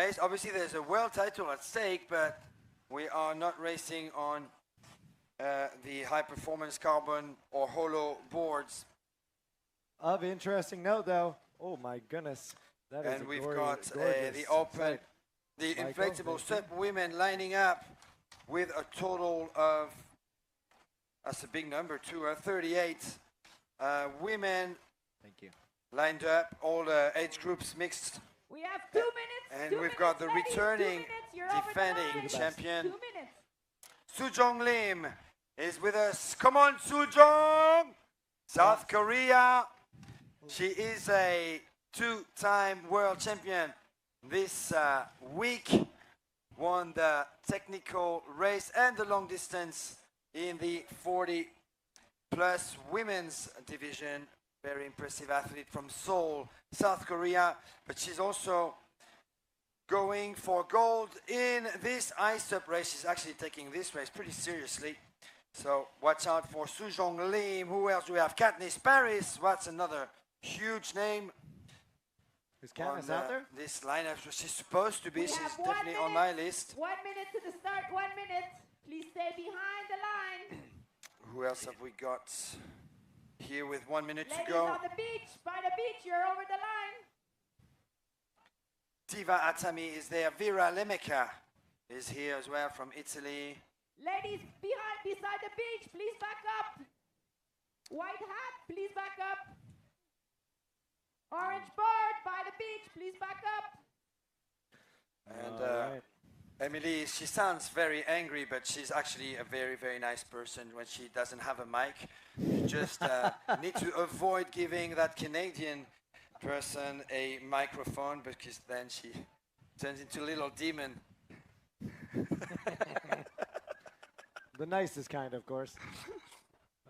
race. Obviously, there's a world title at stake, but we are not racing on the high-performance carbon or hollow boards. Of interesting note, though, oh my goodness, that is and we've got the open, the inflatable SUP women lining up with a total of, that's a big number too, 38 women. Thank you. Lined up, all the age groups mixed. We have 2 minutes. And we've got the returning, defending champion. Sujeong Lim is with us. Come on, Sujeong! South Korea. She is a two-time world champion this week. Won the technical race and the long distance in the 40-plus women's division. Very impressive athlete from Seoul, South Korea. But she's also going for gold in this ICF race. She's actually taking this race pretty seriously. So watch out for Sujeong Lim. Who else do we have? Katniss Paris. What's another huge name? Is Katniss out there? This lineup, she's supposed to be. She's definitely on my list. 1 minute to the start. 1 minute. Please stay behind the line. Who else have we got here with 1 minute Ladies to go? on the beach. By the beach, you're over the line. Tiva Atami is there. Vera Lemeca is here as well from Italy. Ladies beside the beach, please back up. White hat, please back up. Orange bird by the beach, please back up. And Emily, she sounds very angry, but she's actually a very, very nice person when she doesn't have a mic. You just need to avoid giving that Canadian person a microphone, because then she turns into a little demon. The nicest kind, of course.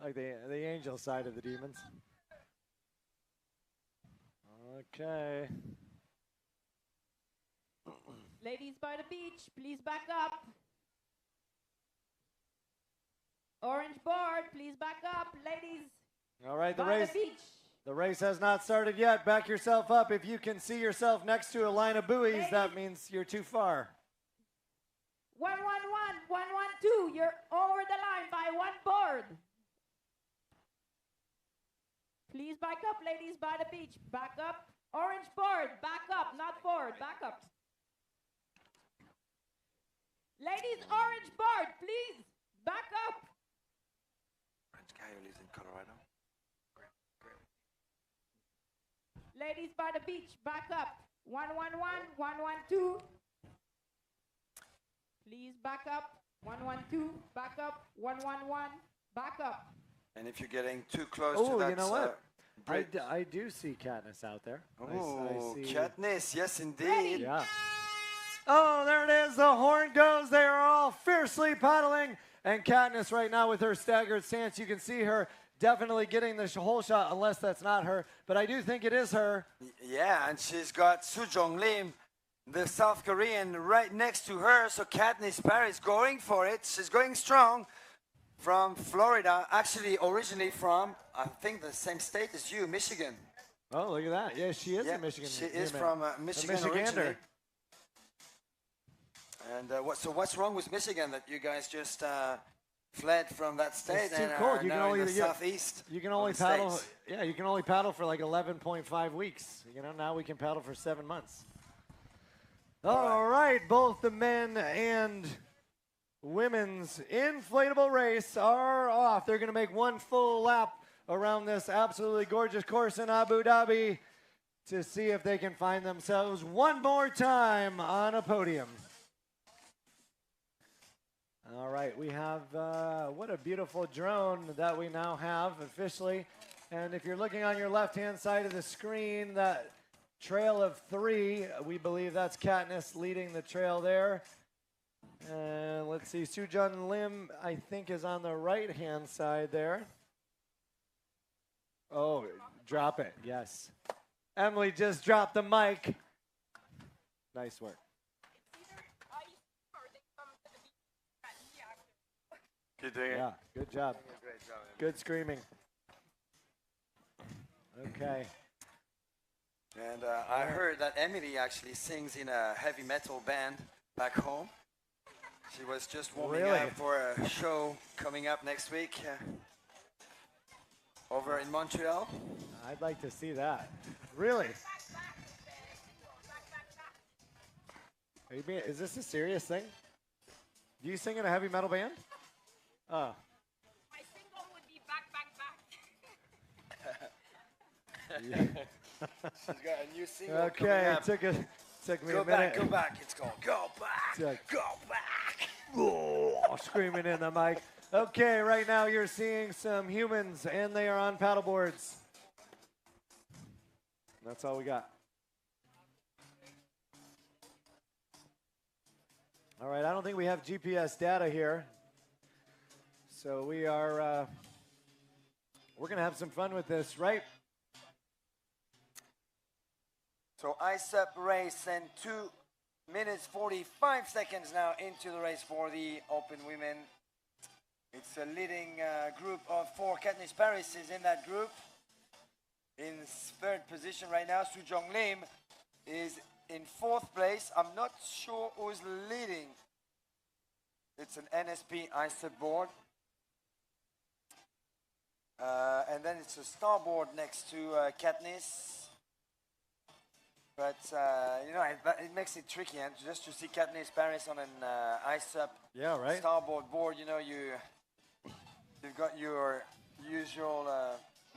Like the angel side of the demons. Okay. Ladies by the beach, please back up. Orange board, please back up. Ladies, all right, by the beach. The race has not started yet. Back yourself up. If you can see yourself next to a line of buoys, Ladies. that means you're too far. 111, 112, you're over the line by one board. Please back up, ladies by the beach. Back up. Orange board, back up, not forward, back up. Ladies, orange board, please, back up. Orange guy who lives in Colorado. Ladies by the beach, back up. 111, 112. Please back up. 112, back up. 111, back up. And if you're getting too close to Oh, that, you know what? bridge. I do see Katniss out there. Oh, I see. Katniss, yes indeed. Yeah. Oh, there it is. The horn goes. They are all fiercely paddling. And Katniss right now with her staggered stance. You can see her definitely getting the whole shot, unless that's not her. But I do think it is her. Yeah, and she's got Sujeong Lim, the South Korean, right next to her. So Katniss Paris going for it. She's going strong from Florida. Actually, originally from, I think, the same state as you, Michigan. Oh, look at that. Yeah, she is a Michigan. She is from Michigan originally. And so what's wrong with Michigan that you guys just fled from that state It's too and cold. are You can now only in the southeast? You can only paddle. Yeah, you can only paddle for like 11.5 weeks. You know, now we can paddle for 7 months. All right, both the men and women's inflatable race are off. They're going to make one full lap around this absolutely gorgeous course in Abu Dhabi to see if they can find themselves one more time on a podium. All right, we have, what a beautiful drone that we now have officially. And if you're looking on your left-hand side of the screen, that trail of 3, we believe that's Katniss leading the trail there. And let's see, Sujeong Lim, I think, is on the right-hand side there. Oh, drop it, yes. Emily just dropped the mic. Nice work. You're doing it. Yeah, good job. Great job. Good screaming. Okay. And I heard that Emily actually sings in a heavy metal band back home. She was just warming up for a show coming up next week over in Montreal. I'd like to see that. Really? Is this a serious thing? Do you sing in a heavy metal band? Oh. My single would be Back, Back, Back. She's got a new single Okay, coming up. took me Go a minute. back, go back. It's called Go Back, Go Back. Oh, screaming in the mic. Okay, right now you're seeing some humans, and they are on paddle boards. That's all we got. All right, I don't think we have GPS data here. So we are, we're going to have some fun with this, right? So ICF race and 2 minutes 45 seconds now into the race for the open women. It's a leading group of 4. Katniss Paris is in that group. In 3rd position right now, Sujeong Lim is in 4th place. I'm not sure who's leading. It's an NSP ICF board. And then it's a starboard next to Katniss. But, you know, it makes it tricky, and just to see Katniss Paris on an ICF starboard board, you know, you've got your usual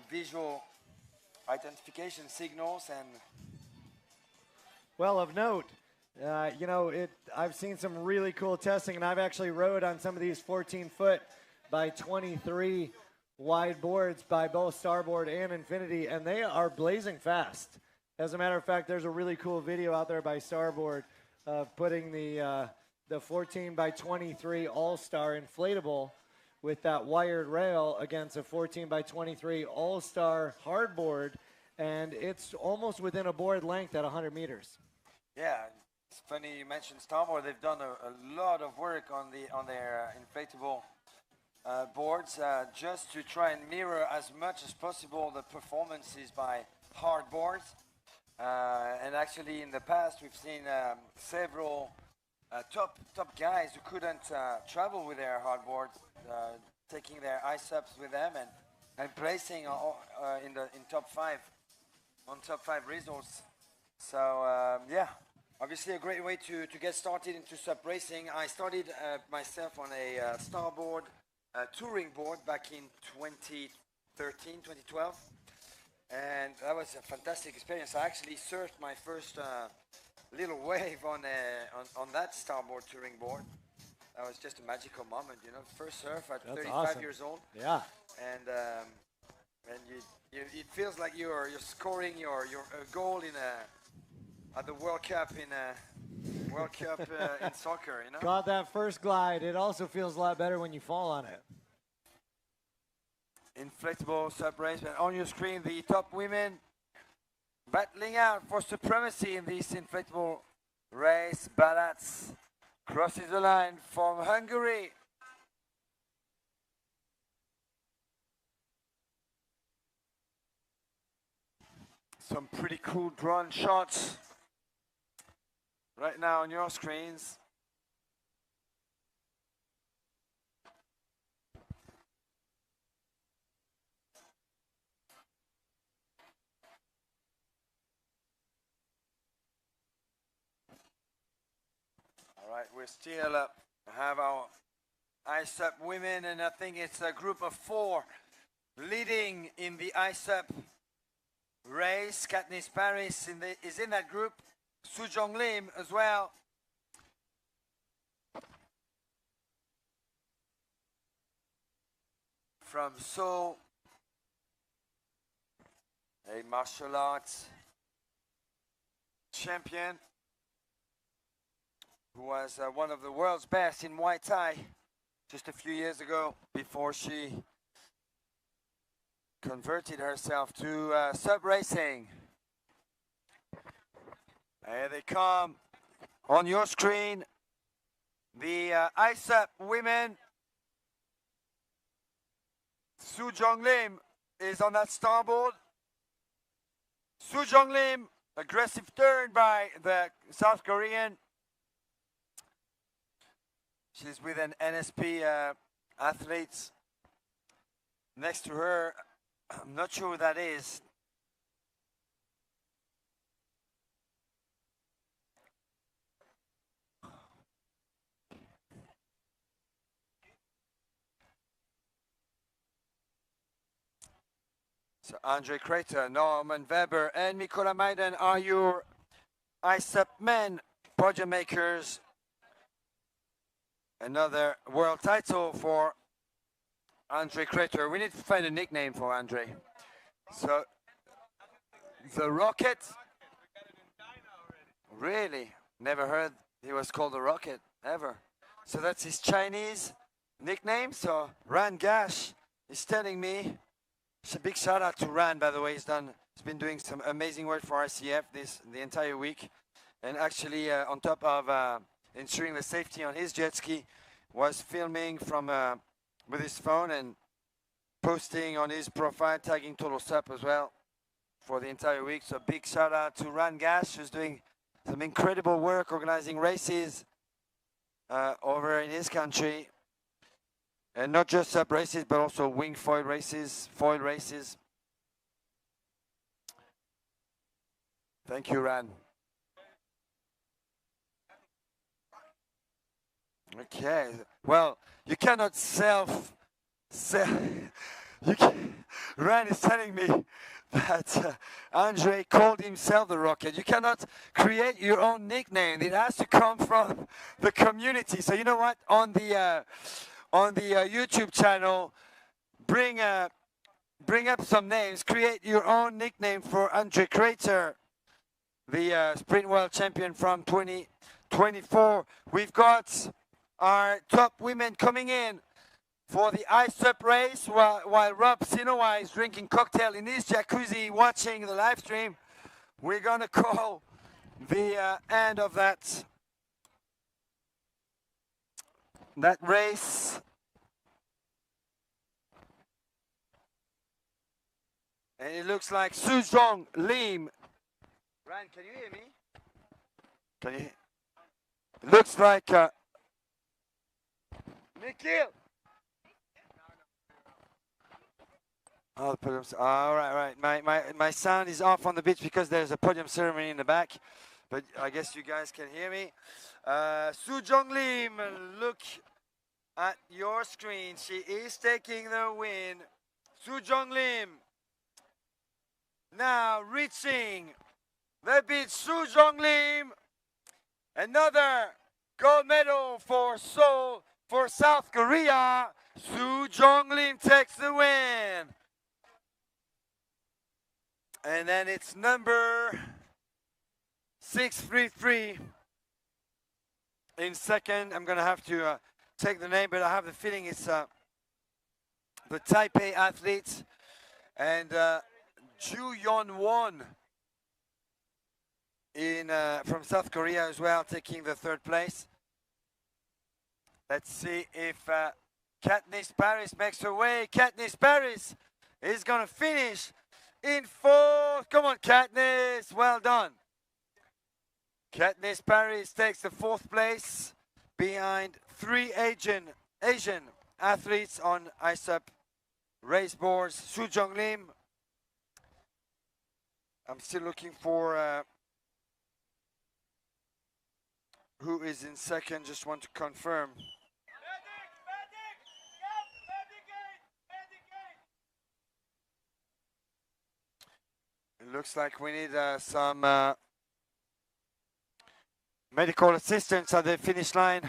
visual identification signals. And well, of note, you know, I've seen some really cool testing, and I've actually rode on some of these 14-foot by 23 wide boards by both Starboard and Infinity, and they are blazing fast. As a matter of fact, there's a really cool video out there by Starboard of putting the 14 by 23 All-Star inflatable with that wired rail against a 14 by 23 All-Star hardboard, and it's almost within a board length at 100 meters. Yeah, it's funny you mentioned Starboard. They've done a lot of work on their inflatable boards just to try and mirror as much as possible the performances by hardboards. And actually, in the past, we've seen several top guys who couldn't travel with their hardboards, taking their ISUPs with them and placing in top 5 results. So yeah, obviously a great way to get started into SUP racing. I started myself on a Starboard touring board back in 2013, 2012. And that was a fantastic experience. I actually surfed my first little wave on that Starboard touring board. That was just a magical moment, you know. First surf at 35 years old. Yeah. And it feels like you're scoring your goal at the World Cup in soccer, you know. Got that first glide. It also feels a lot better when you fall on it. Inflatable SUP race, and on your screen the top women battling out for supremacy in this inflatable race. Balats crosses the line from Hungary. Some pretty cool drone shots right now on your screens. All right, we still have our ISUP women, and I think it's a group of 4 leading in the ISUP race. Katniss Paris is in that group. Sujeong Lim as well. From Seoul, a martial arts champion who was one of the world's best in Muay Thai just a few years ago before she converted herself to SUP racing. Here they come on your screen. The ISUP women. Sujeong Lim is on that starboard. Sujeong Lim Aggressive turn by the South Korean. She's with an NSP athlete next to her. I'm not sure who that is. So Andre Crater, Norman Weber, and Mikola Maiden are your ICF men podium makers. Another world title for Andre Crater. We need to find a nickname for Andre. So the Rocket. Really? Never heard he was called the Rocket ever. So that's his Chinese nickname. So Ran Gash is telling me. It's a big shout out to Ran, by the way. He's been doing some amazing work for ICF the entire week, and actually on top of ensuring the safety on his jet ski, was filming from with his phone and posting on his profile, tagging Total SUP as well for the entire week. So big shout out to Ran Gash, who's doing some incredible work organizing races over in his country. And not just SUP races, but also wing foil races, foil races. Thank you, Ran. Okay. Well, you cannot Ran is telling me that Andre called himself the Rocket. You cannot create your own nickname. It has to come from the community. So you know what? On the YouTube channel, bring up some names, create your own nickname for Andre Crater, the Sprint World Champion from 2024. We've got our top women coming in for the ICF race while Rob Sinowa is drinking cocktail in his jacuzzi watching the live stream. We're going to call the end of that race. And it looks like Sujeong, Lim. Ryan, can you hear me? Can you hear? It looks like Nikhil. Oh, the podiums. All right. My sound is off on the beach because there's a podium ceremony in the back. But I guess you guys can hear me. Sujeong Lim, look at your screen. She is taking the win. Sujeong Lim. Now reaching the beach, Sujeong Lim. Another gold medal for Seoul for South Korea. Sujeong Lim takes the win. And then it's number 633 in second. I'm gonna have to take the name, but I have the feeling it's the Taipei athlete. And Ju Yeon-won from South Korea as well, taking the third place. Let's see if Katniss Paris makes her way. Katniss Paris is going to finish in fourth. Come on, Katniss. Well done. Katniss Paris takes the fourth place behind three Asian athletes on ICF race boards. Sujeong Lim. I'm still looking for who is in second. Just want to confirm. It looks like we need some medical assistance at the finish line.